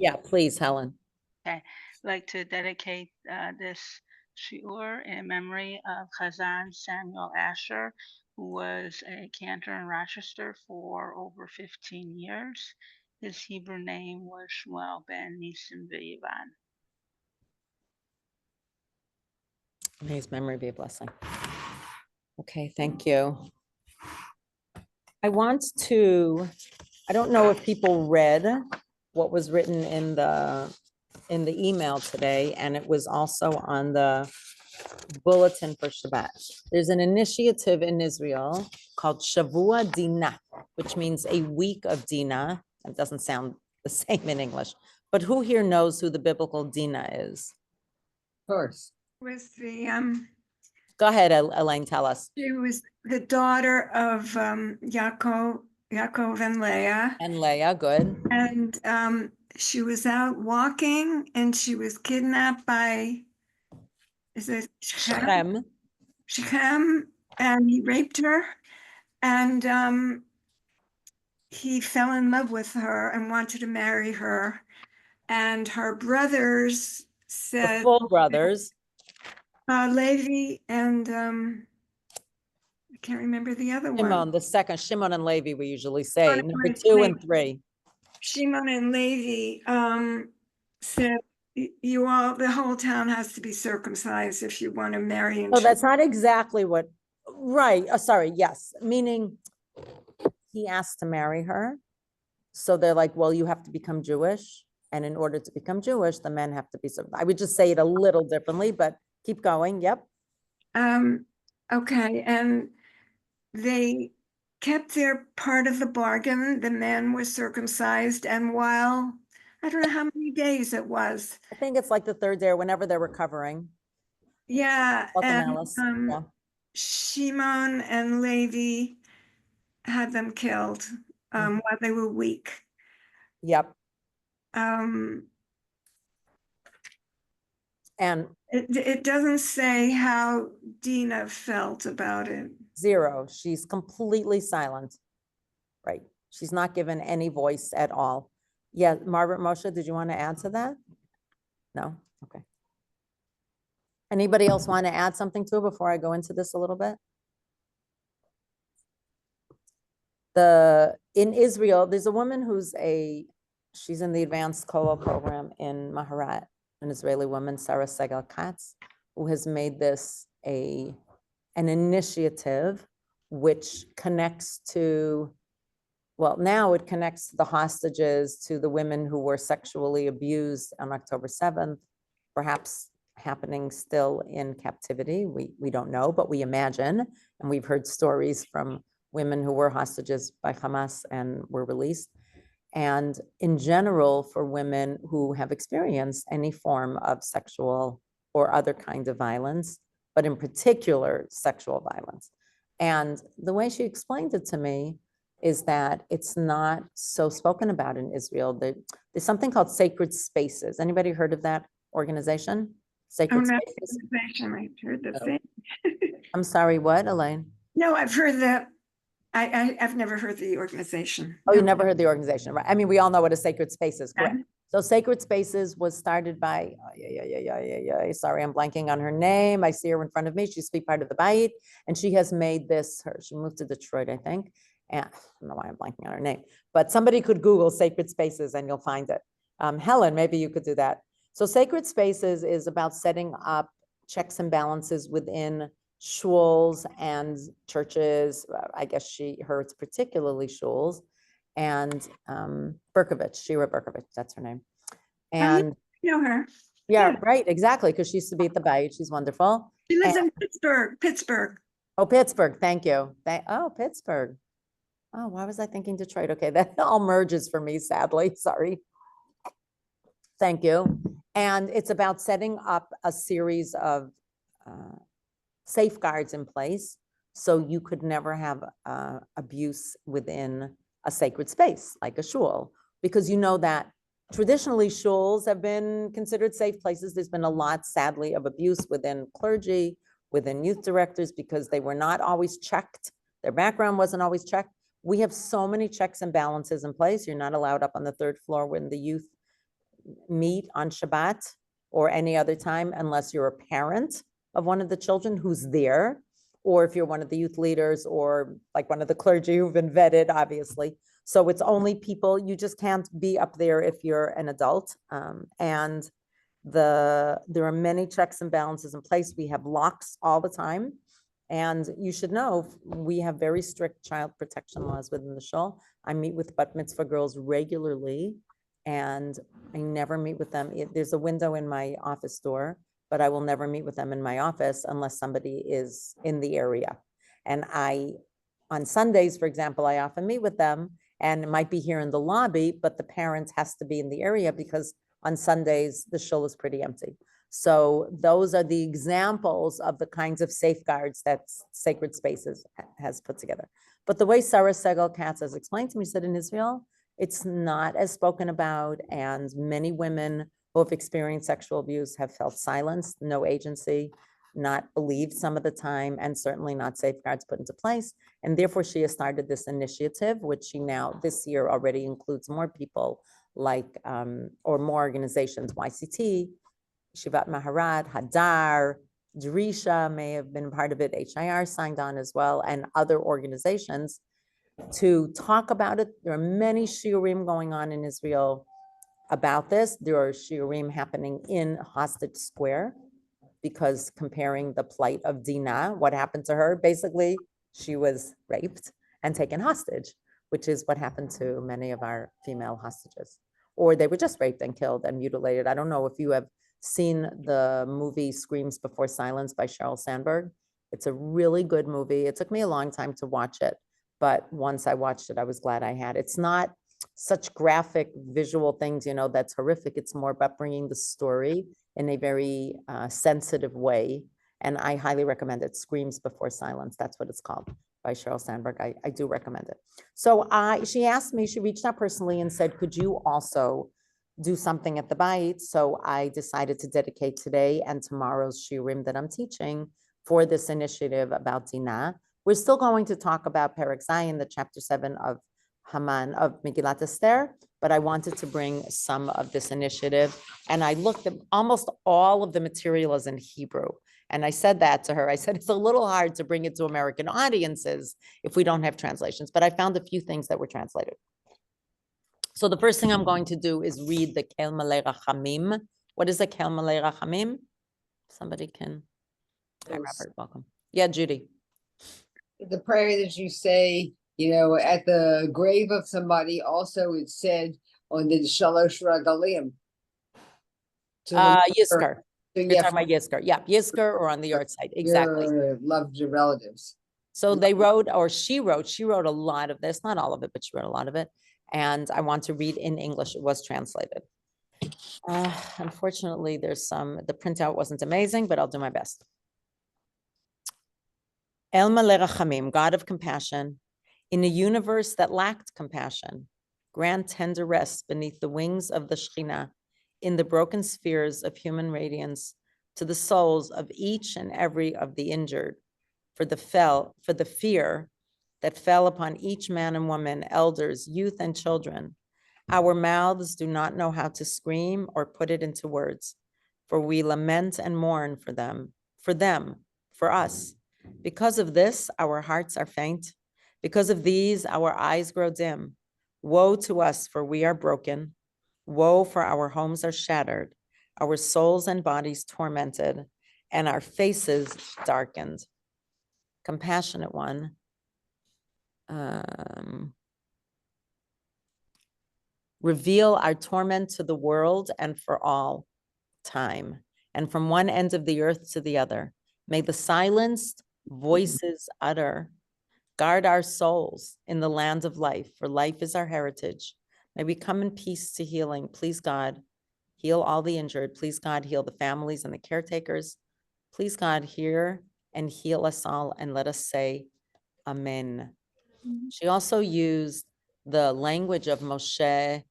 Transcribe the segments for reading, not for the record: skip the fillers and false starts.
Yeah, please, Helen. Okay. I'd like to dedicate this shiur in memory of Chazan Samuel Asher, who was a cantor in Rochester for over 15 years. His Hebrew name was Shmuel ben Nisim V'Yivan. May his memory be a blessing. Okay, thank you. I don't know if people read what was written in the email today, and it was also on the bulletin for Shabbat. There's an initiative in Israel called Shavua Dina, which means a week of Dina. It doesn't sound the same in English, but who here knows who the biblical Dina is? Of course. Was the Go ahead, Elaine, tell us. she was the daughter of Yaakov and Leah, And Leah, good. and she was out walking and she was kidnapped by, is it Shechem? Shem. And he raped her, and he fell in love with her and wanted to marry her, and her brothers The said, full brothers. Levi and I can't remember the other one. Shimon, the second, Shimon and Levi, we usually say, Shimon and number Levi. 2 and 3. Shimon and Levi said, "You all, the whole town has to be circumcised if you want to marry." Oh, that's not exactly what, right, sorry, yes, meaning he asked to marry her. So they're like, well, you have to become Jewish. And in order to become Jewish, the men have to be, I would just say it a little differently, but keep going, yep. Okay, and they kept their part of the bargain. The men were circumcised, and while I don't know how many days it was. I think it's like the 3rd day or whenever they're recovering. Yeah, Welcome, and Alice. Yeah. Shimon and Levi had them killed while they were weak. Yep. Um, And it doesn't say how Dina felt about it. 0, she's completely silent. Right, she's not given any voice at all. Yeah, Margaret Moshe, did you want to add to that? No, okay. Anybody else want to add something to it before I go into this a little bit? In Israel, there's a woman she's in the advanced Kollel program in Maharat, an Israeli woman, Sarah Segal Katz, who has made this an initiative which connects to, well, now it connects the hostages to the women who were sexually abused on October 7th, perhaps happening still in captivity. We don't know, but we imagine, and we've heard stories from women who were hostages by Hamas and were released. And in general, for women who have experienced any form of sexual or other kind of violence, but in particular, sexual violence. And the way she explained it to me is that it's not so spoken about in Israel. There's something called Sacred Spaces. Anybody heard of that organization? Sacred Spaces? I've heard the thing. I'm sorry, what, Elaine? No, I've heard that. I've never heard the organization. Oh, you never heard the organization, right? I mean, we all know what a Sacred Space is, correct? Yeah. So Sacred Spaces was started by, sorry, I'm blanking on her name. I see her in front of me. She used to be part of the Bayit, and she has made this, she moved to Detroit, I think. And I don't know why I'm blanking on her name, but somebody could Google Sacred Spaces and you'll find it. Helen, maybe you could do that. So Sacred Spaces is about setting up checks and balances within shuls and churches. I guess it's particularly shuls, and Berkovich, Shira Berkovich, that's her name. And you know her. Yeah, right, exactly, because she used to be at the Bayit. She's wonderful. She lives in Pittsburgh. Oh, Pittsburgh, thank you. Pittsburgh. Oh, why was I thinking Detroit? Okay, that all merges for me, sadly, sorry. Thank you. And it's about setting up a series of safeguards in place so you could never have abuse within a sacred space like a shul, because you know that traditionally shuls have been considered safe places. There's been a lot, sadly, of abuse within clergy, within youth directors, because they were not always checked. Their background wasn't always checked. We have so many checks and balances in place. You're not allowed up on the 3rd floor when the youth meet on Shabbat or any other time unless you're a parent of one of the children who's there, or if you're one of the youth leaders or like one of the clergy who've been vetted, obviously. So it's only people, you just can't be up there if you're an adult. And there are many checks and balances in place. We have locks all the time. And you should know, we have very strict child protection laws within the shul. I meet with bat mitzvah girls regularly, and I never meet with them. There's a window in my office door, but I will never meet with them in my office unless somebody is in the area. And on Sundays, for example, I often meet with them, and it might be here in the lobby, but the parent has to be in the area because on Sundays, the shul is pretty empty. So those are the examples of the kinds of safeguards that Sacred Spaces has put together. But the way Sarah Segal Katz has explained to me, said in Israel, it's not as spoken about, and many women who have experienced sexual abuse have felt silenced, no agency, not believed some of the time, and certainly not safeguards put into place. And therefore, she has started this initiative, which she now this year already includes more people like, or more organizations, YCT, Shivat Maharat, Hadar, Drisha may have been part of it, HIR signed on as well, and other organizations to talk about it. There are many shiurim going on in Israel about this. There are shiurim happening in Hostage Square because comparing the plight of Dinah, what happened to her, basically she was raped and taken hostage, which is what happened to many of our female hostages. Or they were just raped and killed and mutilated. I don't know if you have seen the movie Screams Before Silence by Sheryl Sandberg. It's a really good movie. It took me a long time to watch it, but once I watched it, I was glad I had. It's not such graphic visual things, that's horrific. It's more about bringing the story in a very sensitive way. And I highly recommend it. Screams Before Silence. That's what it's called, by Sheryl Sandberg. I do recommend it. So she asked me, she reached out personally and said, could you also do something at the bite? So I decided to dedicate today and tomorrow's shiurim that I'm teaching for this initiative about Dinah. We're still going to talk about Perek Zayin, the chapter 7 of Haman, of Megillat Esther, but I wanted to bring some of this initiative. And I looked at almost all of the material is in Hebrew. And I said that to her. I said, it's a little hard to bring it to American audiences if we don't have translations, but I found a few things that were translated. So the first thing I'm going to do is read the Kel Malei Rachamim. What is the Kel Malei Rachamim? Somebody can. Hi, Robert. Welcome. Yeah, Judy. The prayer that you say, at the grave of somebody, also it's said on the Shalosh Regalim. Yizkar. So You're talking about Yizkar. Yeah, Yizkar or on the yard site. Exactly. Your loved relatives. So they wrote, or she wrote a lot of this, not all of it, but she wrote a lot of it. And I want to read in English. It was translated. Unfortunately, the printout wasn't amazing, but I'll do my best. El Malei Rachamim, God of compassion, in a universe that lacked compassion, grant tender rest beneath the wings of the Shekhinah, in the broken spheres of human radiance, to the souls of each and every of the injured, for the fear that fell upon each man and woman, elders, youth, and children. Our mouths do not know how to scream or put it into words, for we lament and mourn for them, for us. Because of this, our hearts are faint. Because of these, our eyes grow dim. Woe to us, for we are broken. Woe, for our homes are shattered, our souls and bodies tormented, and our faces darkened. Compassionate one. Reveal our torment to the world and for all time, and from one end of the earth to the other. May the silenced voices utter. Guard our souls in the land of life, for life is our heritage. May we come in peace to healing. Please, God, heal all the injured. Please, God, heal the families and the caretakers. Please, God, hear and heal us all, and let us say, Amen. She also used the language of Moshe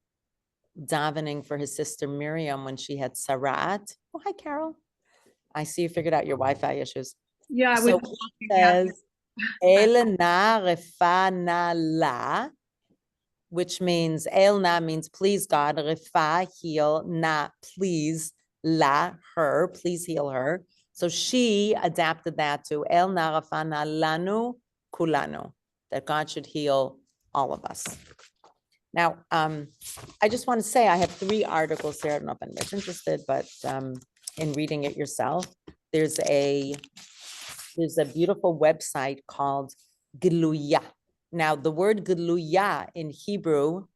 davening for his sister Miriam when she had Sarat. Oh, hi, Carol. I see you figured out your Wi-Fi issues. Yeah, So he says, Elena refana la which means El Na means please God, Refa, heal, Na, please, La, her, please heal her. So she adapted that to El Na Rafa Na Lanu Kulanu, that God should heal all of us. Now, I just want to say I have 3 articles here. I don't know if anybody's interested, but in reading it yourself, there's a beautiful website called Giluya. Now, the word Giluya in Hebrew,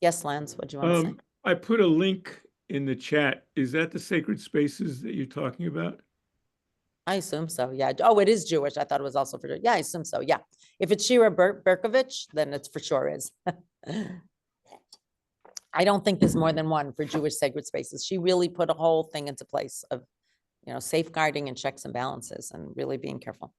yes, Lance, what do you want to say? I put a link in the chat. Is that the sacred spaces that you're talking about? I assume so, yeah. Oh, it is Jewish. I thought it was also for, yeah, I assume so, yeah. If it's Shira Berkovich, then it's for sure is. I don't think there's more than one for Jewish sacred spaces. She really put a whole thing into place of, safeguarding and checks and balances and really being careful.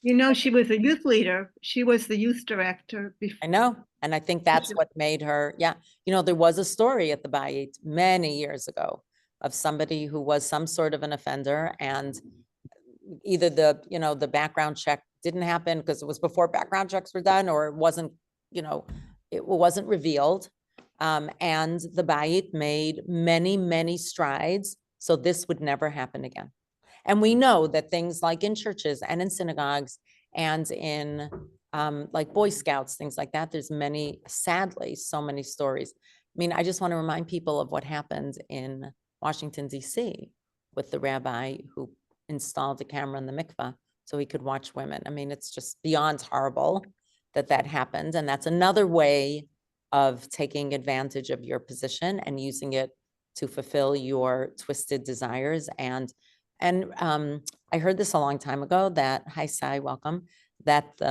You know, she was a youth leader. She was the youth director I before. know, and I think that's Sure. what made her, yeah. There was a story at the Bayit many years ago of somebody who was some sort of an offender, and either the background check didn't happen because it was before background checks were done, or it wasn't revealed. And the Bayit made many, many strides, so this would never happen again. And we know that things like in churches and in synagogues and in like Boy Scouts, things like that, there's sadly, so many stories. I mean, I just want to remind people of what happened in Washington, D.C. with the rabbi who installed a camera in the mikveh so he could watch women. I mean, it's just beyond horrible that happened. And that's another way of taking advantage of your position and using it to fulfill your twisted desires. And I heard this a long time ago that, hi, Sai, welcome, that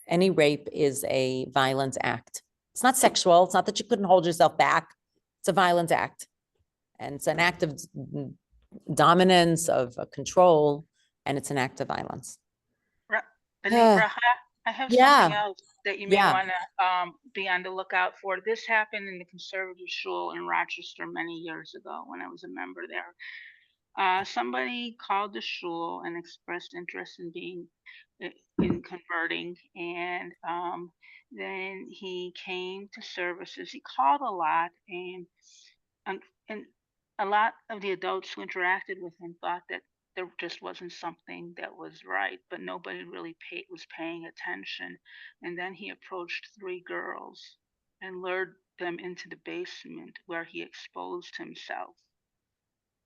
any rape is a violent act. It's not sexual. It's not that you couldn't hold yourself back. It's a violent act. And it's an act of dominance, of control, and it's an act of violence. Bracha, I have Yeah. something else that you may Yeah. want to be on the lookout for. This happened in the conservative shul in Rochester many years ago when I was a member there. Somebody called the shul and expressed interest in being in converting, and then he came to services. He called a lot, and a lot of the adults who interacted with him thought that there just wasn't something that was right, but nobody really was paying attention. And then he approached 3 girls and lured them into the basement where he exposed himself.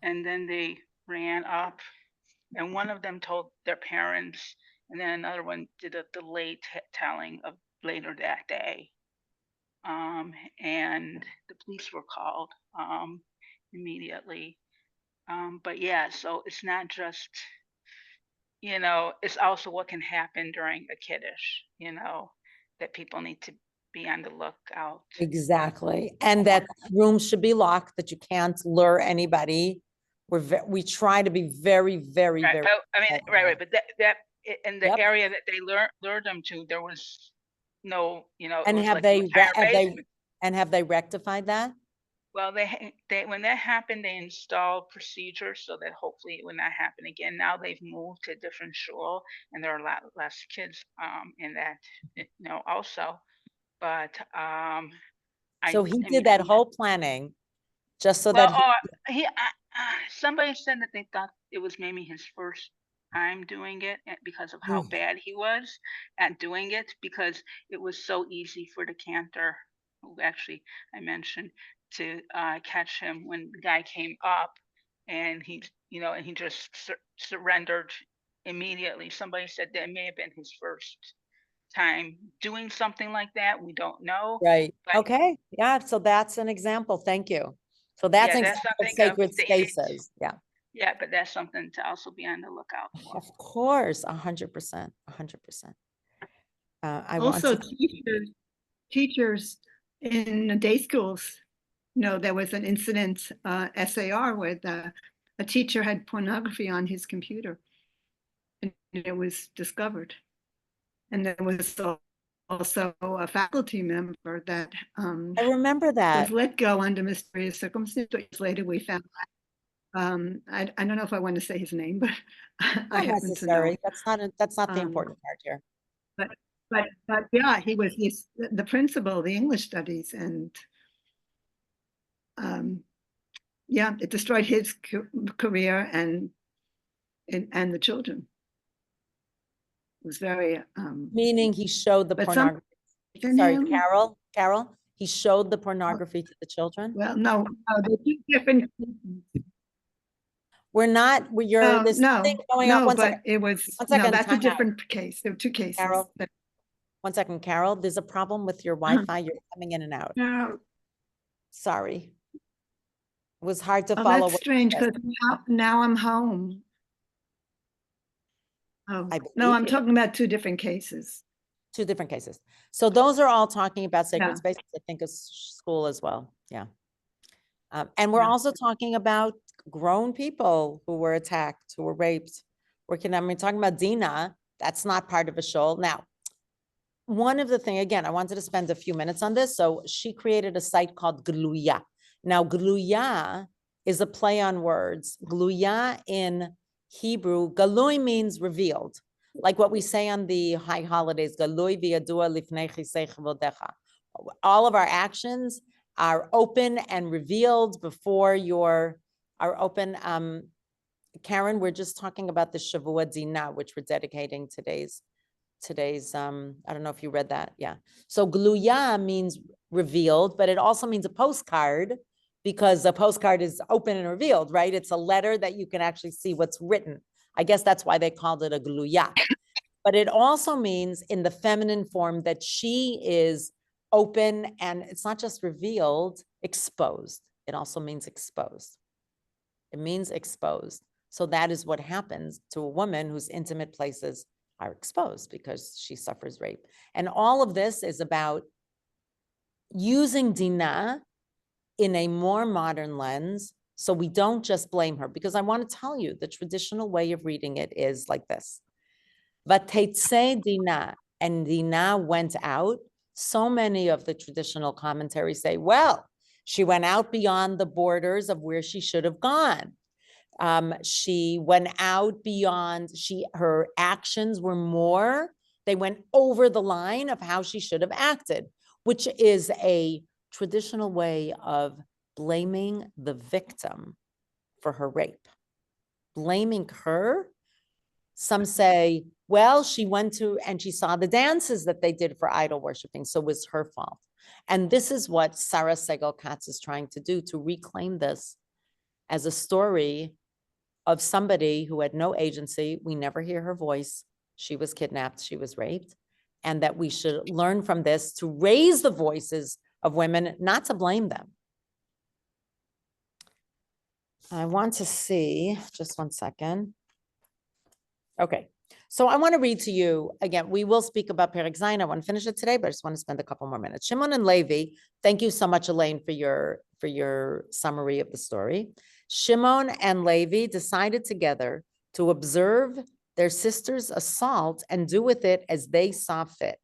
And then they ran up, and one of them told their parents, and then another one did a delayed telling of later that day. And the police were called immediately. But yeah, so it's not just, it's also what can happen during a kiddush, that people need to be on the lookout. Exactly. And that rooms should be locked, that you can't lure anybody. We try to be very, very, Right. very. I mean, right. But that in the Yep. area that they lured them to, there was no, it And was have like they, an entire basement. have they rectified that? Well, they when that happened, they installed procedures so that hopefully it would not happen again. Now they've moved to a different shul, and there are a lot less kids in that, also. But So he did that whole planning just so that, somebody said that they thought it was maybe his first time doing it because of how bad he was at doing it, because it was so easy for the cantor, who actually I mentioned, to catch him when the guy came up, and he just surrendered immediately. Somebody said that it may have been his first time doing something like that. We don't know. right. But Okay. Yeah. So that's an example. Thank you. So that's an that's example of something of sacred dating. spaces. Yeah. Yeah, but that's something to also be on the lookout for. Of course, 100%, 100%. I want Also, to, teachers in the day schools, there was an incident, SAR, where a teacher had pornography on his computer, and it was discovered. And there was also a faculty member that I remember that. was let go under mysterious circumstances. But later we found I don't know if I want to say his name, but I Not happen to know. necessary. That's not the Um, important part here. But yeah, he was the principal of the English studies, and yeah, it destroyed his career and the children. It was very Meaning he showed the but some pornography. in Sorry, him. Carol, he showed the pornography to the children? Well, no, they're two different. You're, there's something going on. No, One but second, it was, one no, second, that's a time out. different case. There were two cases. Carol, that- one second, Carol, there's a problem with your Wi-Fi. You're coming in and out. No, Sorry. It was hard to oh, follow. that's what you strange said. because now I'm home. Oh, I no, I'm believe you. talking about two different cases. Two different cases. So those are all talking about sacred Yeah. spaces, I think, is school as well. Yeah. And we're Yeah. also talking about grown people who were attacked, who were raped. Talking about Dina, that's not part of a shul. Now, one of the thing, again, I wanted to spend a few minutes on this. So she created a site called Gluya. Now, Gluya is a play on words. Gluya in Hebrew, Galui means revealed. Like what we say on the high holidays, Galui v'yadua lifnei chisei chavodecha. All of our actions are open and revealed before are open. Karen, we're just talking about the Shavua Dina, which we're dedicating today's, I don't know if you read that. Yeah. So Gluya means revealed, but it also means a postcard because a postcard is open and revealed, right? It's a letter that you can actually see what's written. I guess that's why they called it a Gluya. But it also means in the feminine form that she is open, and it's not just revealed, exposed. It also means exposed. It means exposed. So that is what happens to a woman whose intimate places are exposed because she suffers rape. And all of this is about using Dina in a more modern lens, so we don't just blame her, because I want to tell you the traditional way of reading it is like this. Vateitzei Dina, and Dina went out. So many of the traditional commentaries say, well, she went out beyond the borders of where she should have gone. She went out beyond, her actions were more, they went over the line of how she should have acted, which is a traditional way of blaming the victim for her rape. Blaming her. Some say, well, she went to and she saw the dances that they did for idol worshiping, so it was her fault. And this is what Sarah Segal-Katz is trying to do, to reclaim this as a story of somebody who had no agency. We never hear her voice. She was kidnapped, she was raped, and that we should learn from this to raise the voices of women, not to blame them. I want to see, just one second. Okay, so I want to read to you, again, we will speak about Perek Zayin. I want to finish it today, but I just want to spend a couple more minutes. Shimon and Levi, thank you so much, Elaine, for your summary of the story. Shimon and Levi decided together to observe their sister's assault and do with it as they saw fit.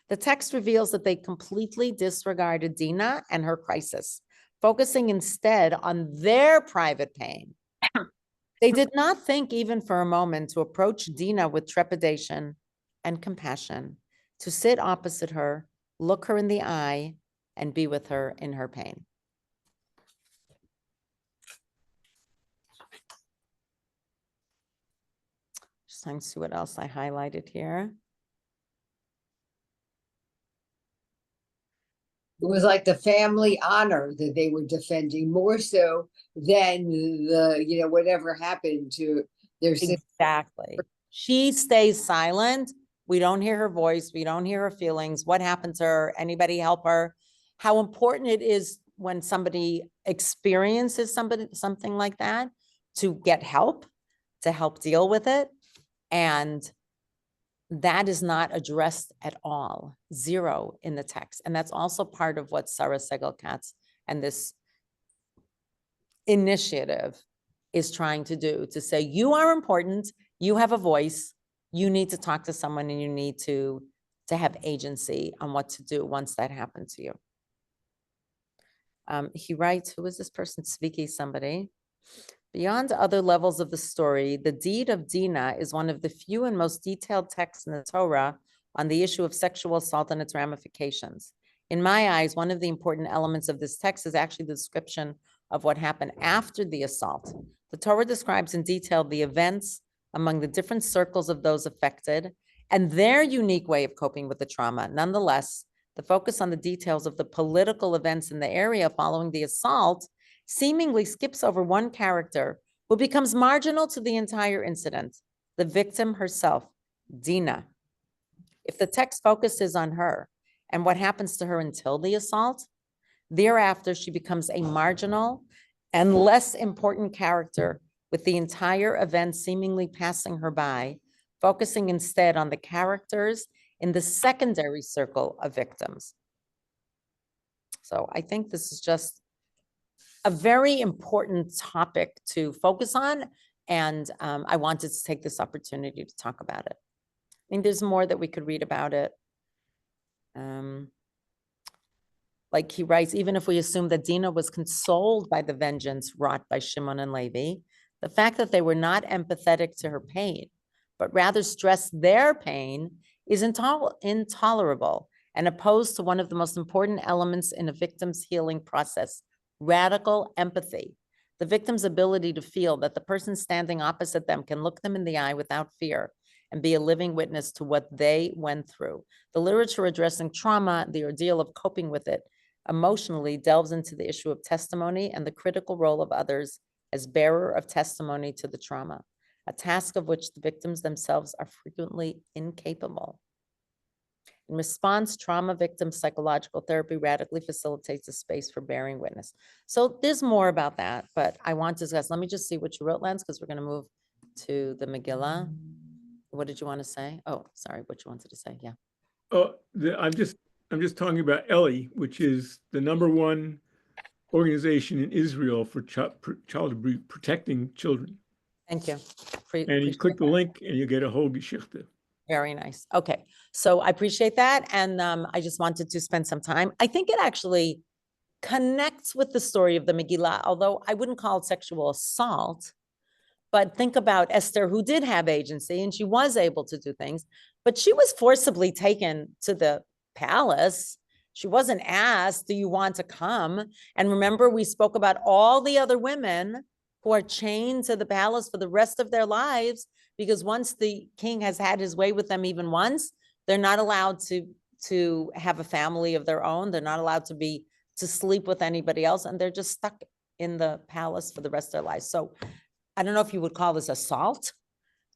The text reveals that they completely disregarded Dina and her crisis, focusing instead on their private pain. They did not think even for a moment to approach Dina with trepidation and compassion, to sit opposite her, look her in the eye, and be with her in her pain. Just trying to see what else I highlighted here. It was like the family honor that they were defending more so than the, whatever happened to their sister. Exactly. She stays silent. We don't hear her voice. We don't hear her feelings. What happened to her? Anybody help her? How important it is when somebody experiences something like that to get help, to help deal with it. And that is not addressed at all, zero in the text. And that's also part of what Sarah Segal-Katz and this initiative is trying to do, to say, you are important, you have a voice, you need to talk to someone, and you need to have agency on what to do once that happened to you. He writes, who is this person? Tzviki, somebody. Beyond other levels of the story, the deed of Dina is one of the few and most detailed texts in the Torah on the issue of sexual assault and its ramifications. In my eyes, one of the important elements of this text is actually the description of what happened after the assault. The Torah describes in detail the events among the different circles of those affected and their unique way of coping with the trauma. Nonetheless, the focus on the details of the political events in the area following the assault seemingly skips over one character who becomes marginal to the entire incident, the victim herself, Dina. If the text focuses on her and what happens to her until the assault, thereafter she becomes a marginal and less important character, with the entire event seemingly passing her by, focusing instead on the characters in the secondary circle of victims. So I think this is just a very important topic to focus on, and I wanted to take this opportunity to talk about it. I mean, there's more that we could read about it. Like he writes, even if we assume that Dina was consoled by the vengeance wrought by Shimon and Levi, the fact that they were not empathetic to her pain, but rather stressed their pain, is intolerable and opposed to one of the most important elements in a victim's healing process, radical empathy. The victim's ability to feel that the person standing opposite them can look them in the eye without fear and be a living witness to what they went through. The literature addressing trauma, the ordeal of coping with it emotionally, delves into the issue of testimony and the critical role of others as bearer of testimony to the trauma, a task of which the victims themselves are frequently incapable. In response, trauma victim psychological therapy radically facilitates a space for bearing witness. So there's more about that, but I want to discuss. Let me just see what you wrote, Lance, because we're going to move to the Megillah. What did you want to say? Oh, sorry, what you wanted to say. Yeah. Oh, I'm just talking about Ellie, which is the #1 organization in Israel for protecting children. Thank you. And you click the link and you get a whole Geschichte. Very nice. Okay. So I appreciate that. And I just wanted to spend some time. I think it actually connects with the story of the Megillah, although I wouldn't call it sexual assault. But think about Esther, who did have agency and she was able to do things, but she was forcibly taken to the palace. She wasn't asked, do you want to come? And remember, we spoke about all the other women who are chained to the palace for the rest of their lives, because once the king has had his way with them even once, they're not allowed to have a family of their own. They're not allowed to sleep with anybody else. And they're just stuck in the palace for the rest of their lives. So I don't know if you would call this assault.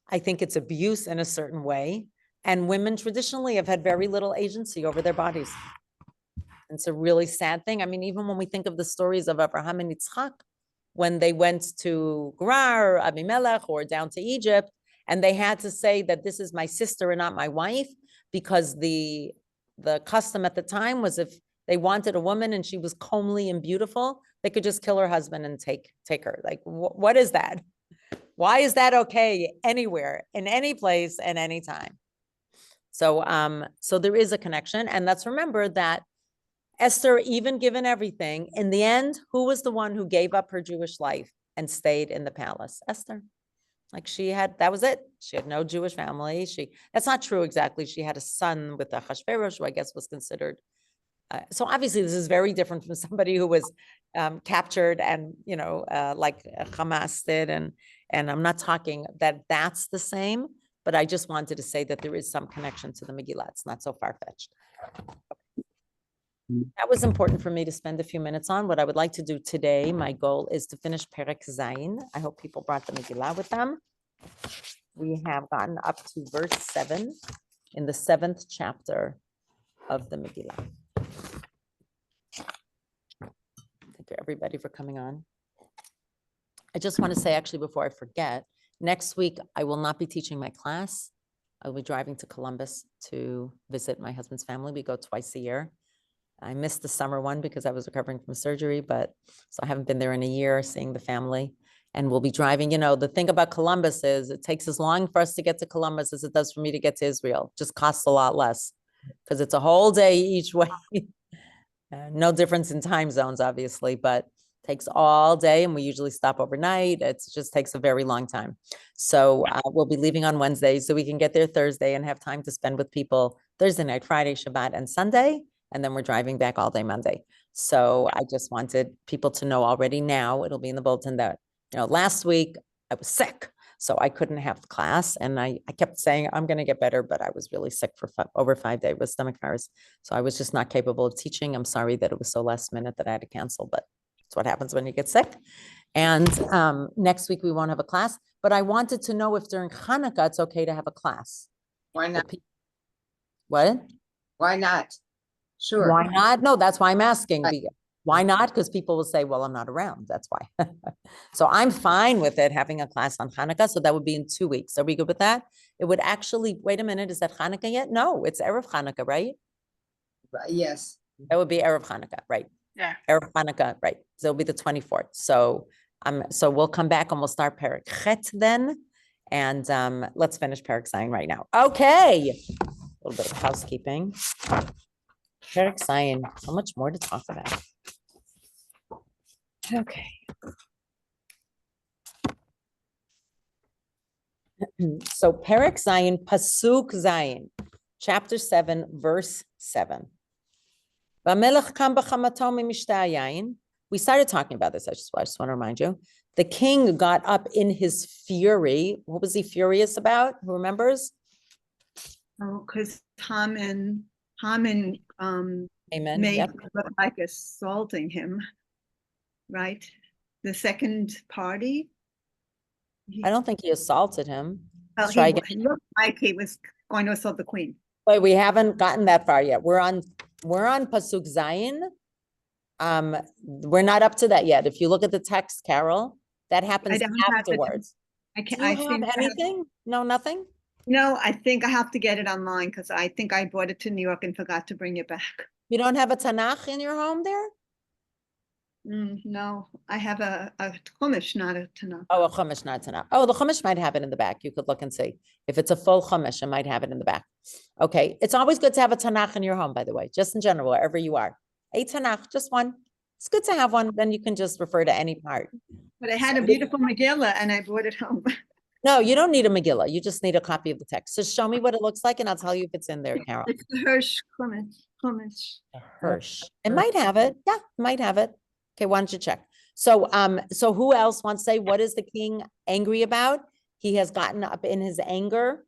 I think it's abuse in a certain way. And women traditionally have had very little agency over their bodies. It's a really sad thing. I mean, even when we think of the stories of Abraham and Yitzchak, when they went to Gerar, Abimelech, or down to Egypt, and they had to say that this is my sister and not my wife, because the custom at the time was if they wanted a woman and she was comely and beautiful, they could just kill her husband and take her. Like, what is that? Why is that okay anywhere, in any place, and any time? So, so there is a connection, and let's remember that Esther, even given everything, in the end, who was the one who gave up her Jewish life and stayed in the palace? Esther. Like that was it. She had no Jewish family. That's not true exactly. She had a son with Achashverosh, who I guess was considered. So obviously this is very different from somebody who was captured and, like Hamas did. And I'm not talking that that's the same, but I just wanted to say that there is some connection to the Megillah. It's not so far-fetched. That was important for me to spend a few minutes on. What I would like to do today, my goal is to finish Perek Zayin. I hope people brought the Megillah with them. We have gotten up to verse 7 in the 7th chapter of the Megillah. Thank you, everybody, for coming on. I just want to say, actually, before I forget, next week, I will not be teaching my class. I'll be driving to Columbus to visit my husband's family. We go twice a year. I missed the summer one because I was recovering from surgery, so I haven't been there in a year seeing the family. And we'll be driving. The thing about Columbus is it takes as long for us to get to Columbus as it does for me to get to Israel. Just costs a lot less because it's a whole day each way. No difference in time zones, obviously, but Takes all day, and we usually stop overnight. It just takes a very long time. So we'll be leaving on Wednesday so we can get there Thursday and have time to spend with people Thursday night, Friday, Shabbat, and Sunday. And then we're driving back all day Monday. So I just wanted people to know already now, it'll be in the bulletin that, last week I was sick, so I couldn't have the class. And I kept saying, I'm going to get better, but I was really sick for over 5 days with stomach virus. So I was just not capable of teaching. I'm sorry that it was so last minute that I had to cancel, but it's what happens when you get sick. And next week we won't have a class, but I wanted to know if during Hanukkah, it's okay to have a class. Why not? What? Why not? Sure. Why not? No, that's why I'm asking. Right. Why not? Because people will say, well, I'm not around. That's why. So I'm fine with it having a class on Hanukkah. So that would be in 2 weeks. Are we good with that? It would actually, wait a minute, is that Hanukkah yet? No, it's Erev Hanukkah, right? Yes. That would be Erev Hanukkah, right? Yeah. Erev Hanukkah, right? So it'll be the 24th. So we'll come back and we'll start Perek Chet then. And let's finish Perek Zayin right now. Okay. A little bit of housekeeping. Perek Zayin, so much more to talk about. Okay. So Perek Zayin, Pasuk Zayin, chapter 7, verse 7. We started talking about this. I just want to remind you. The king got up in his fury. What was he furious about? Who remembers? Oh, because Haman Amen. made Yep. it look like assaulting him, right? The second party. I don't think he assaulted him. Well, Let's try he again. looked like he was going to assault the queen. Wait, we haven't gotten that far yet. We're on Pasuk Zayin. We're not up to that yet. If you look at the text, Carol, that happens don't have the afterwards. I Do can't. you I have think anything? No, nothing? no, I think I have to get it online because I think I brought it to New York and forgot to bring it back. You don't have a Tanakh in your home there? No, I have a Chumash, not a Tanakh. Oh, a Chumash, not Tanakh. Oh, the Chumash might have it in the back. You could look and see. If it's a full Chumash, it might have it in the back. Okay. It's always good to have a Tanakh in your home, by the way, just in general, wherever you are. A Tanakh, just one. It's good to have one. Then you can just refer to any part. But I had a beautiful Megillah and I brought it home. No, you don't need a Megillah. You just need a copy of the text. So show me what it looks like and I'll tell you if it's in there, Carol. It's the Hirsch Chumash. Hirsch. It might have it. Yeah, it might have it. Okay, why don't you check? So who else wants to say, what is the king angry about? He has gotten up in his anger.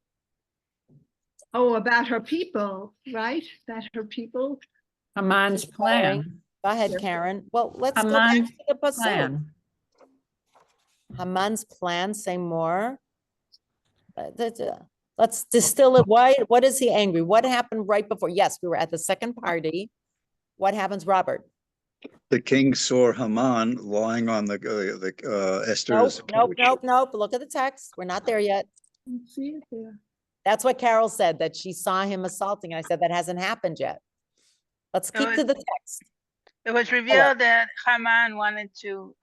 Oh, about her people, right? That her people. Haman's plan. Go ahead, Sure. Karen. Well, let's go back Haman's to the Pasuk. plan. Haman's plan, say more. Let's distill it. Why? What is he angry? What happened right before? Yes, we were at the second party. What happens, Robert? The king saw Haman lying on the Esther's Nope. couch. Look at the text. We're not there yet. See it there. That's what Carol said, that she saw him assaulting. I said that hasn't happened yet. Let's keep to the text. It was revealed that Haman wanted to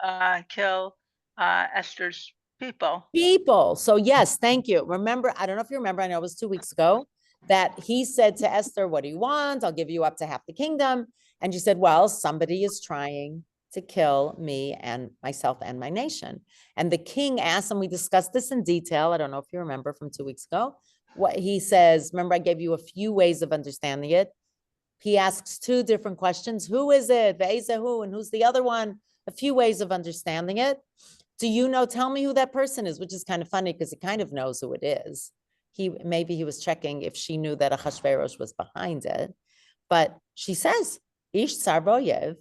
kill Esther's people. So yes, thank you. Remember, I don't know if you remember, I know it was 2 weeks ago, that he said to Esther, what do you want? I'll give you up to half the kingdom. And she said, well, somebody is trying to kill me and myself and my nation. And the king asked, and we discussed this in detail. I don't know if you remember from 2 weeks ago. What he says, remember, I gave you a few ways of understanding it. He asks 2 different questions. Who is it? Who? And who's the other one? A few ways of understanding it. Do you know? Tell me who that person is, which is kind of funny because he kind of knows who it is. Maybe he was checking if she knew that Achashverosh was behind it. But she says, Ish Tsar Boyev,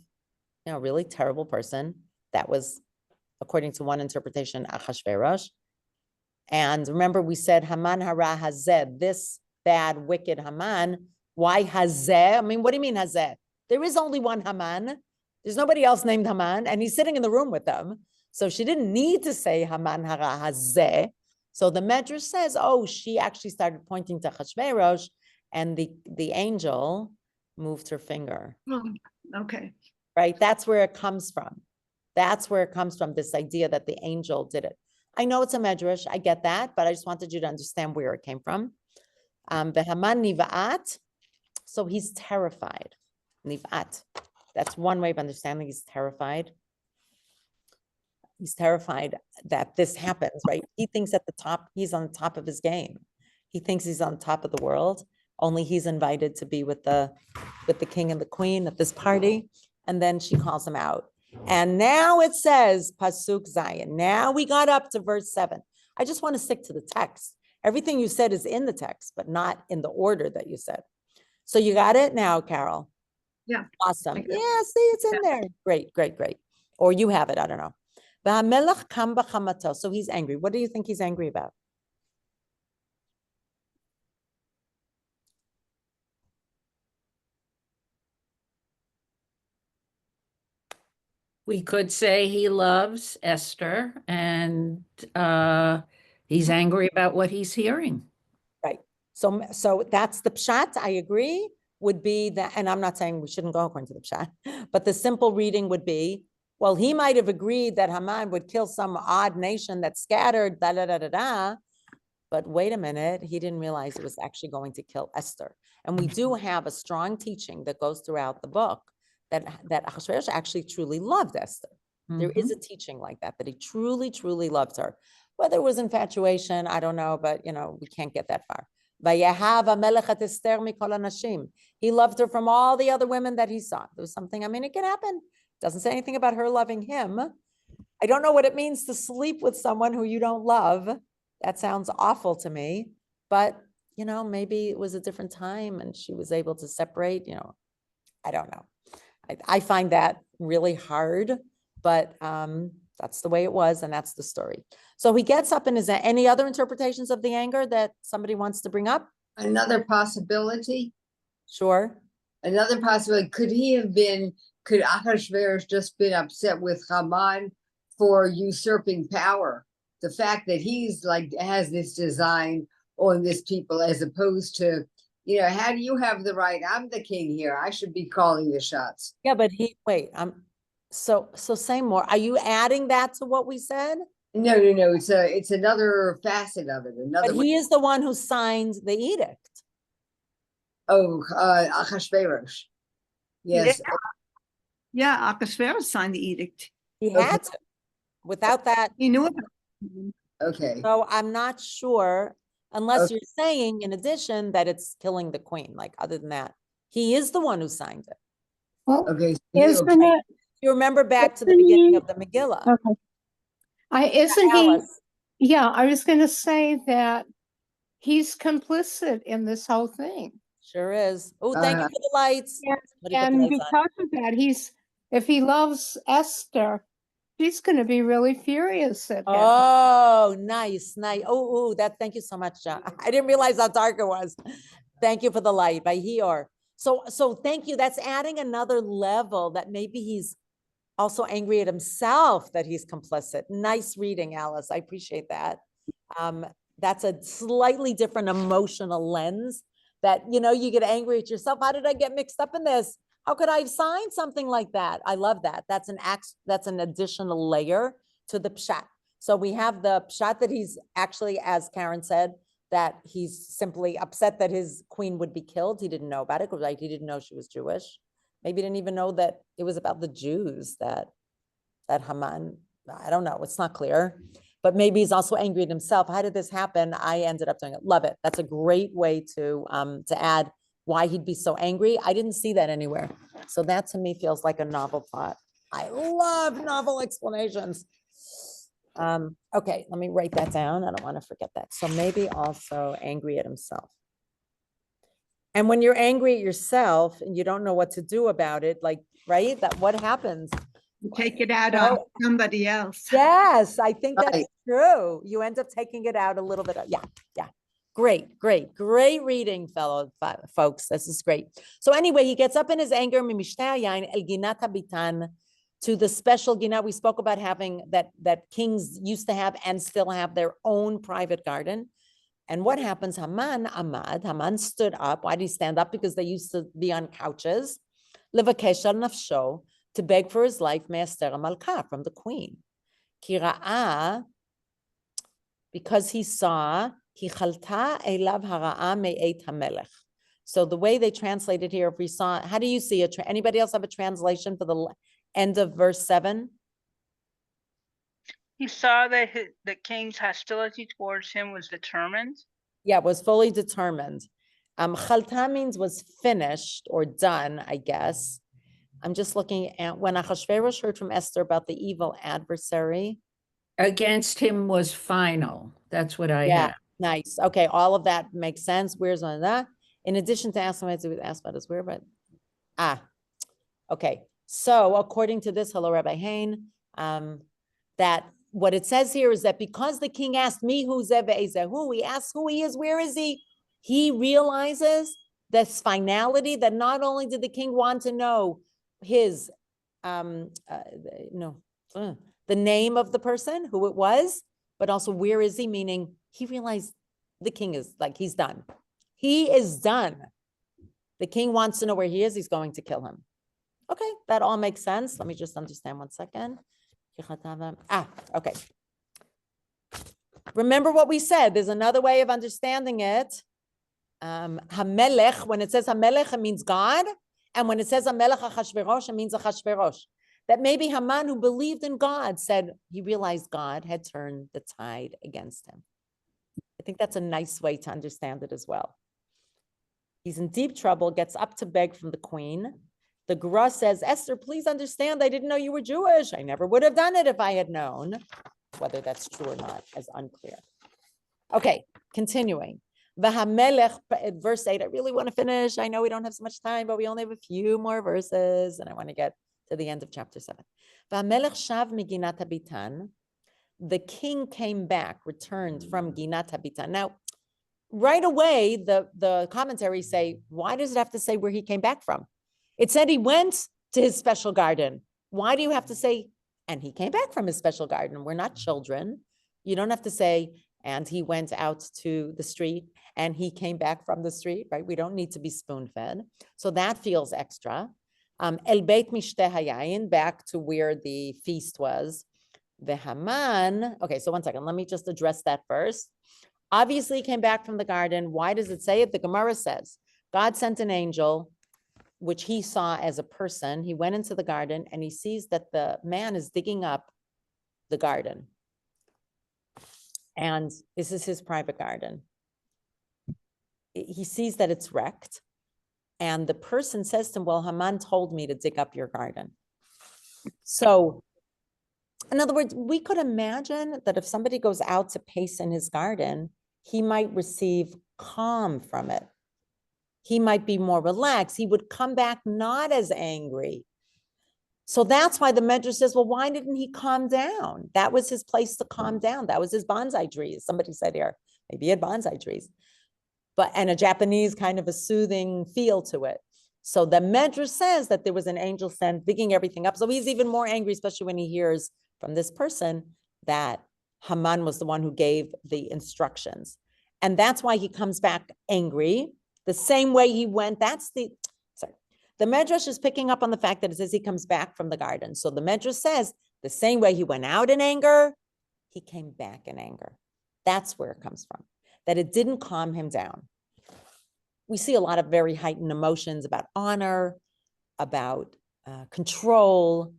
really terrible person. That was, according to one interpretation, Achashverosh. And remember, we said Haman hara hazeh, this bad, wicked Haman. Why hazeh? I mean, what do you mean hazeh? There is only one Haman. There's nobody else named Haman, and he's sitting in the room with them. So she didn't need to say Haman hara hazeh. So the Medrash says, oh, she actually started pointing to Achashverosh, and the angel moved her finger. Oh, okay. Right? That's where it comes from. That's where it comes from, this idea that the angel did it. I know it's a Medrash, I get that, but I just wanted you to understand where it came from. The Haman Niva'at, so he's terrified. Niva'at. That's one way of understanding he's terrified. He's terrified that this happens, right? He thinks at the top, he's on top of his game. He thinks he's on top of the world. Only he's invited to be with the king and the queen at this party. And then she calls him out. And now it says, Pasuk Zayin. Now we got up to verse 7. I just want to stick to the text. Everything you said is in the text, but not in the order that you said. So you got it now, Carol? Yeah. Awesome. I got it. Yeah, see, it's in there. Great, great, great. Or you have it, I don't know. V'hamelech kam b'chamato. So he's angry. What do you think he's angry about? We could say he loves Esther and he's angry about what he's hearing. Right. So that's the pshat. I agree. Would be that, and I'm not saying we shouldn't go according to the pshat, but the simple reading would be, well, he might have agreed that Haman would kill some odd nation that's scattered, da da da da da. But wait a minute, he didn't realize it was actually going to kill Esther. And we do have a strong teaching that goes throughout the book that Ahasuerus actually truly loved Esther. There is a teaching like that he truly, truly loved her. Whether it was infatuation, I don't know, but we can't get that far. He loved her from all the other women that he saw. There was something, it can happen. Doesn't say anything about her loving him. I don't know what it means to sleep with someone who you don't love. That sounds awful to me, but maybe it was a different time and she was able to separate, I don't know. I find that really hard, but that's the way it was, and that's the story. So he gets up and is there any other interpretations of the anger that somebody wants to bring up? Another possibility, Sure. could Ahasuerus just been upset with Haman for usurping power? The fact that he's has this design on this people as opposed to, how do you have the right? I'm the king here. I should be calling the shots. Yeah, but so say more. Are you adding that to what we said? No. It's another facet of it. But he is the one who signed the edict. Ahasuerus. Yes. Yeah, Ahasuerus signed the edict. He had to. Without that, He knew about it. Okay. so I'm not sure, unless you're saying in addition that it's killing the queen. Other than that, he is the one who signed it. Well, Okay. isn't it? You remember back to the Isn't beginning he- of the Megillah. Okay. Isn't he? Alice. Yeah, I was going to say that he's complicit in this whole thing. Sure is. Oh, thank you for the lights. Yeah, Somebody put the And lights on. because of that, if he loves Esther, she's going to be really furious at him. Oh, nice. Oh, thank you so much, John. I didn't realize how dark it was. Thank you for the light by Hior. So thank you. That's adding another level that maybe he's also angry at himself that he's complicit. Nice reading, Alice. I appreciate that. That's a slightly different emotional lens that, you get angry at yourself. How did I get mixed up in this? How could I have signed something like that? I love that. That's an additional layer to the pshat. So we have the pshat that he's actually, as Karen said, that he's simply upset that his queen would be killed. He didn't know about it because he didn't know she was Jewish. Maybe he didn't even know that it was about the Jews that Haman, I don't know. It's not clear. But maybe he's also angry at himself. How did this happen? I ended up doing it. Love it. That's a great way to add why he'd be so angry. I didn't see that anywhere. So that to me feels like a novel thought. I love novel explanations. Okay, let me write that down. I don't want to forget that. So maybe also angry at himself. And when you're angry at yourself and you don't know what to do about it, right? That what happens? You take it out on somebody else. Yes, I think that's Right. true. You end up taking it out a little bit. Yeah. Great reading, fellow folks. This is great. So anyway, he gets up in his anger, to the special gina. We spoke about having that kings used to have and still have their own private garden. And what happens? Haman stood up. Why did he stand up? Because they used to be on couches. Levakesh al nafsho, to beg for his life, Esther Malka, from the queen. Kira'ah, because he saw, Ki chalta elav hara'a me'et hamelech. So the way they translate it here, if we saw, how do you see it? Anybody else have a translation for the end of verse 7? He saw that the king's hostility towards him was determined. Yeah, was fully determined. Chalta means was finished or done, I guess. I'm just looking at when Achashverosh heard from Esther about the evil adversary. Against him was final. That's what I Yeah, have. nice. Okay, all of that makes sense. Where's on that? In addition to asking about is where, but okay. So according to this, hello, Rabbi Hain, that what it says here is that because the king asked me who's who, he asks who he is, where is he? He realizes this finality that not only did the king want to know his the name of the person, who it was, but also where is he, meaning he realized the king is like, he's done. He is done. The king wants to know where he is. He's going to kill him. Okay, that all makes sense. Let me just understand 1 second. Okay. Remember what we said. There's another way of understanding it. Hamelech, when it says Hamelech, it means God. And when it says Hamelech Achashverosh, it means Achashverosh. That maybe Haman, who believed in God, said he realized God had turned the tide against him. I think that's a nice way to understand it as well. He's in deep trouble, gets up to beg from the queen. The Gra says, Esther, please understand, I didn't know you were Jewish. I never would have done it if I had known. Whether that's true or not is unclear. Okay, continuing. Vahamelech, verse 8, I really want to finish. I know we don't have so much time, but we only have a few more verses, and I want to get to the end of chapter 7. Vahamelech shav miginat habitan. The king came back, returned from Ginat Habitan. Now, right away, the commentaries say, why does it have to say where he came back from? It said he went to his special garden. Why do you have to say, and he came back from his special garden? We're not children. You don't have to say, and he went out to the street and he came back from the street, right? We don't need to be spoon-fed. So that feels extra. El Beit Mishteh Hayayin, back to where the feast was. The Haman, okay, so 1 second, let me just address that first. Obviously, he came back from the garden. Why does it say it? The Gemara says, God sent an angel, which he saw as a person. He went into the garden and he sees that the man is digging up the garden. And this is his private garden. He sees that it's wrecked. And the person says to him, well, Haman told me to dig up your garden. So, in other words, we could imagine that if somebody goes out to pace in his garden, he might receive calm from it. He might be more relaxed. He would come back not as angry. So that's why the Medrash says, well, why didn't he calm down? That was his place to calm down. That was his bonsai trees. Somebody said here, maybe he had bonsai trees, and a Japanese kind of a soothing feel to it. So the Medrash says that there was an angel sent digging everything up. So he's even more angry, especially when he hears from this person that Haman was the one who gave the instructions. And that's why he comes back angry, the same way he went. The Medrash is picking up on the fact that it says he comes back from the garden. So the Medrash says the same way he went out in anger, he came back in anger. That's where it comes from, that it didn't calm him down. We see a lot of very heightened emotions about honor, about control,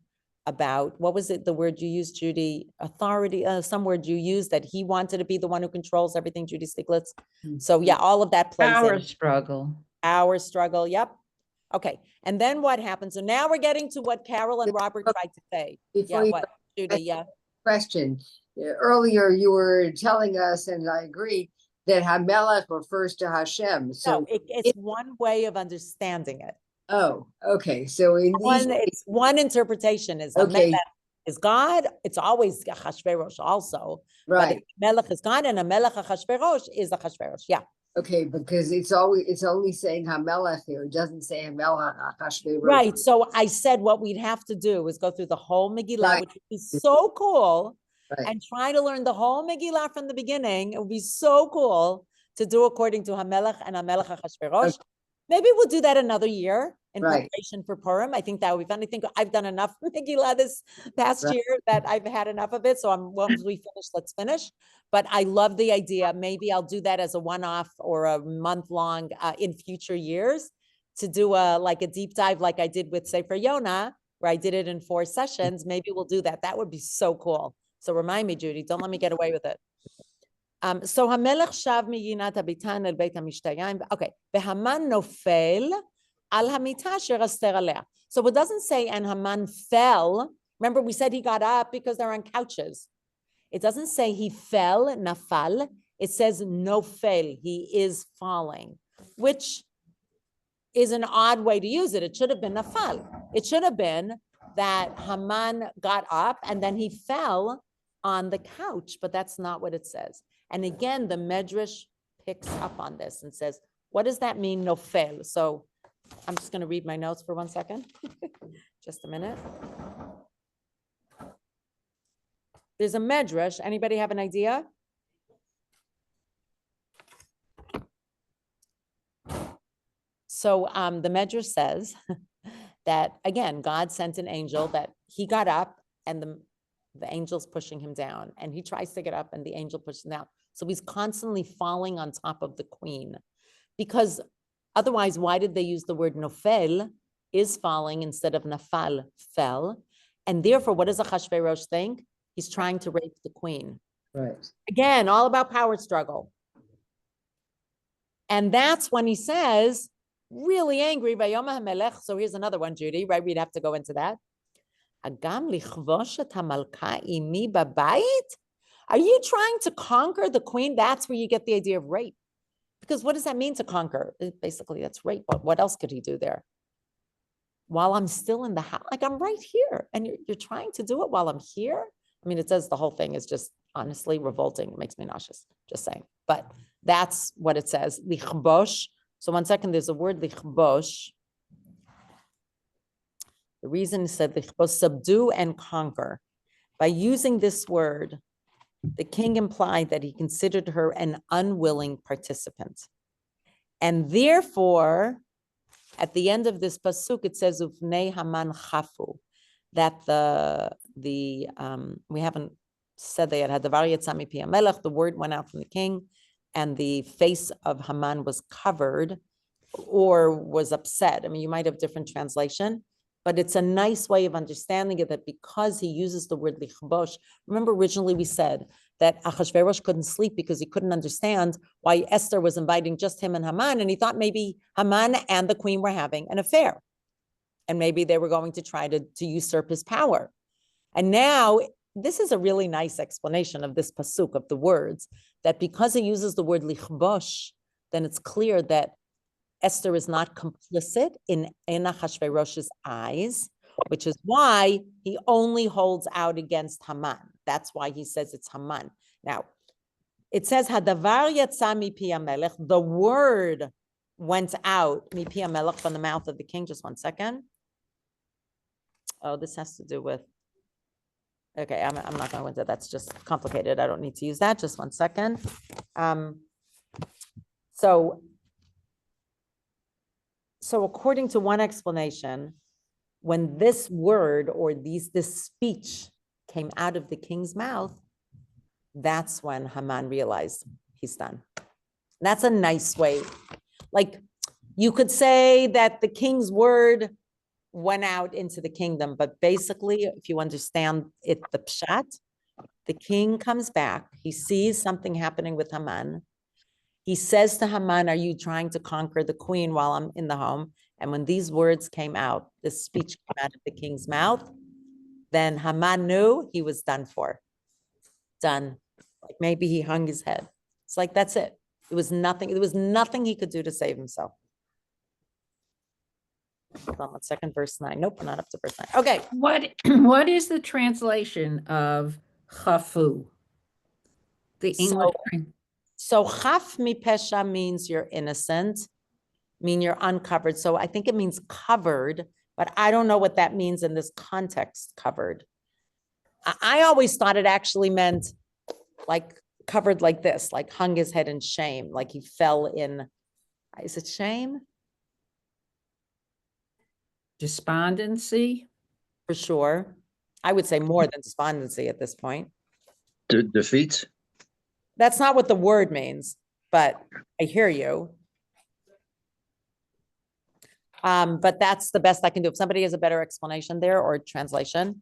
about, what was it, the word you used, Judy? Authority, some word you used, that he wanted to be the one who controls everything, Judy Stiglitz. So yeah, all of that plays Power in. struggle. Power struggle, yep. Okay, and then what happens? So now we're getting to what Carol and Robert tried to say. Before Yeah, you what, Judy, yeah. question. Earlier, you were telling us, and I agree, that Hamelech refers to Hashem. So, No, it's one way of understanding it. oh, okay. So in these, It's one interpretation is okay, Melech is God. It's always Achashverosh also. right. But Melech is God and a Melech Achashverosh is Achashverosh. Yeah. Okay, because it's only saying Hamelech here. It doesn't say Hamelech Achashverosh. Right. So I said what we'd have to do is go through the whole Megillah, Right. which would be so cool, Right. and try to learn the whole Megillah from the beginning. It would be so cool to do according to Hamelech and Hamelech Achashverosh. Okay. Maybe we'll do that another year in Right. preparation for Purim. I think that would be fun. I think I've done enough Megillah this past Right. year that I've had enough of it. So once we finish, let's finish. But I love the idea. Maybe I'll do that as a one-off or a month-long in future years to do like a deep dive like I did with Sefer Yonah, where I did it in 4 sessions. Maybe we'll do that. That would be so cool. So remind me, Judy, don't let me get away with it. So Hamelech shav miyinat habitan el beit hamishtayan. Okay, veHaman nofel al hamita asher aster alea. So it doesn't say and Haman fell. Remember, we said he got up because they're on couches. It doesn't say he fell, nafal. It says nofel. He is falling, which is an odd way to use it. It should have been nafal. It should have been that Haman got up and then he fell on the couch, but that's not what it says. And again, the Medrash picks up on this and says, what does that mean, nofel? So I'm just going to read my notes for 1 second. Just a minute. There's a Medrash. Anybody have an idea? So the Medrash says that, again, God sent an angel that he got up and the angel's pushing him down. And he tries to get up and the angel pushes him down. So he's constantly falling on top of the queen. Because otherwise, why did they use the word nofel, is falling, instead of nafal, fell? And therefore, what does Achashverosh think? He's trying to rape the queen. Right. Again, all about power struggle. And that's when he says, really angry, Vayom HaMelech. So here's another one, Judy, right? We'd have to go into that. Agam lichvosh et hamalka imi babayit? Are you trying to conquer the queen? That's where you get the idea of rape. Because what does that mean to conquer? Basically, that's rape. But what else could he do there? While I'm still in the house, like I'm right here, and you're trying to do it while I'm here? I mean, it says the whole thing is just honestly revolting. It makes me nauseous, just saying. But that's what it says, lichbosh. So 1 second, there's a word lichbosh. The reason it said lichbosh, subdue and conquer. By using this word, the king implied that he considered her an unwilling participant. And therefore, at the end of this pasuk, it says ufnei Haman chafu, that we haven't said they had davar yatsa mipi hamelech, the word went out from the king, and the face of Haman was covered or was upset. I mean, you might have different translation, but it's a nice way of understanding it, that because he uses the word lichbosh. Remember, originally we said that Achashverosh couldn't sleep because he couldn't understand why Esther was inviting just him and Haman, and he thought maybe Haman and the queen were having an affair, and maybe they were going to try to usurp his power. And now, this is a really nice explanation of this pasuk, of the words, that because he uses the word lichbosh, then it's clear that Esther is not complicit in Achashverosh's eyes, which is why he only holds out against Haman. That's why he says it's Haman. Now, it says, Hadavar yatsa mipi hamelech, the word went out, mipi hamelech, from the mouth of the king. Just 1 second. Oh, this has to do with, okay, I'm not going to go into that. That's just complicated. I don't need to use that. Just 1 second. So according to one explanation, when this word or this speech came out of the king's mouth, that's when Haman realized he's done. That's a nice way. Like, you could say that the king's word went out into the kingdom, but basically, if you understand it, the pshat, the king comes back, he sees something happening with Haman. He says to Haman, are you trying to conquer the queen while I'm in the home? And when these words came out, this speech came out of the king's mouth, then Haman knew he was done for. Done. Like maybe he hung his head. It's like, that's it. There was nothing he could do to save himself. Hold on 1 second, verse 9. Nope, not up to verse 9. Okay. What is the translation of chafu? The English. So chaf mi pesha means you're innocent, mean you're uncovered. So I think it means covered, but I don't know what that means in this context, covered. I always thought it actually meant like covered like this, like hung his head in shame, like he fell in, is it shame? Despondency? For sure. I would say more than despondency at this point. Defeat? That's not what the word means, but I hear you. But that's the best I can do. If somebody has a better explanation there or translation,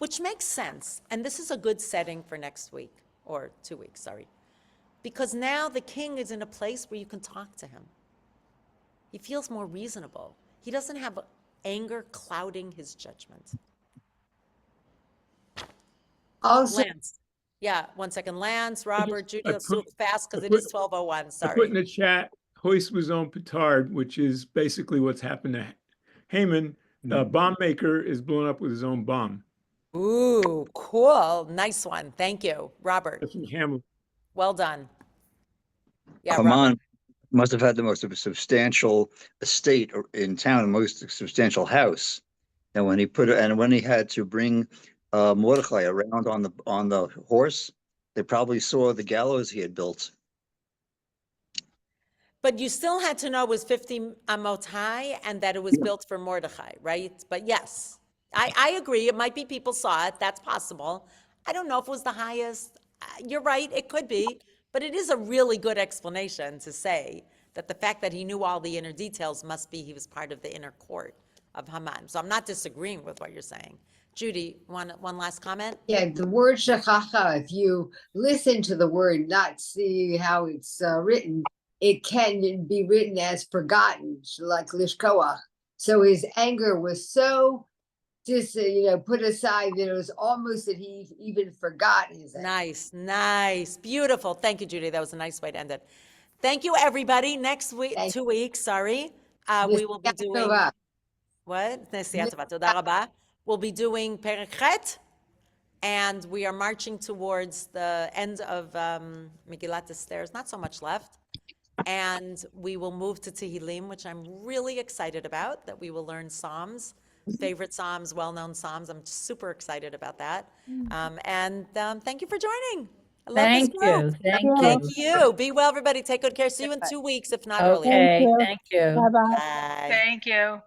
which makes sense. And this is a good setting for next week, or 2 weeks, sorry. Because now the king is in a place where you can talk to him. He feels more reasonable. He doesn't have anger clouding his judgment. Also, Lance. Yeah, 1 second. Lance, Robert, Judy, I let's do put- it fast because I it is put- 12:01, I put sorry. in the chat, hoist his own petard, which is basically what's happened to Haman. The bomb maker is blown up with his own bomb. Ooh, cool. Nice one. Thank you, Robert. That's from Haman. Well done. Yeah, Robert. Haman must have had the most substantial estate in town, the most substantial house. And when he had to bring Mordecai around on the horse, they probably saw the gallows he had built. But you still had to know it was 50 amot high and that it was built for Mordecai, right? But yes, I agree. It might be people saw it. That's possible. I don't know if it was the highest. You're right. It could be. But it is a really good explanation to say that the fact that he knew all the inner details must be he was part of the inner court of Haman. So I'm not disagreeing with what you're saying. Judy, one last comment? yeah, the word shachacha, if you listen to the word, not see how it's written, it can be written as forgotten, like lishkoach. So his anger was so put aside that it was almost that he even forgot his anger. Nice, beautiful. Thank you, Judy. That was a nice way to end it. Thank you, everybody. Next week, Thank 2 weeks, sorry. We will be doing, Tova. what? Nesiya tova, toda rabba. We'll be doing Perek Chet, and we are marching towards the end of Megillat Esther. There's not so much left. And we will move to Tehillim, which I'm really excited about, that we will learn Psalms, favorite Psalms, well-known Psalms. I'm super excited about that. Thank you for joining. I love this Thank you. group. Thank Thank you. you. Be well, everybody. Take good care. See you in 2 weeks, if not earlier. Okay, you. thank you. Bye-bye. Bye. Thank you.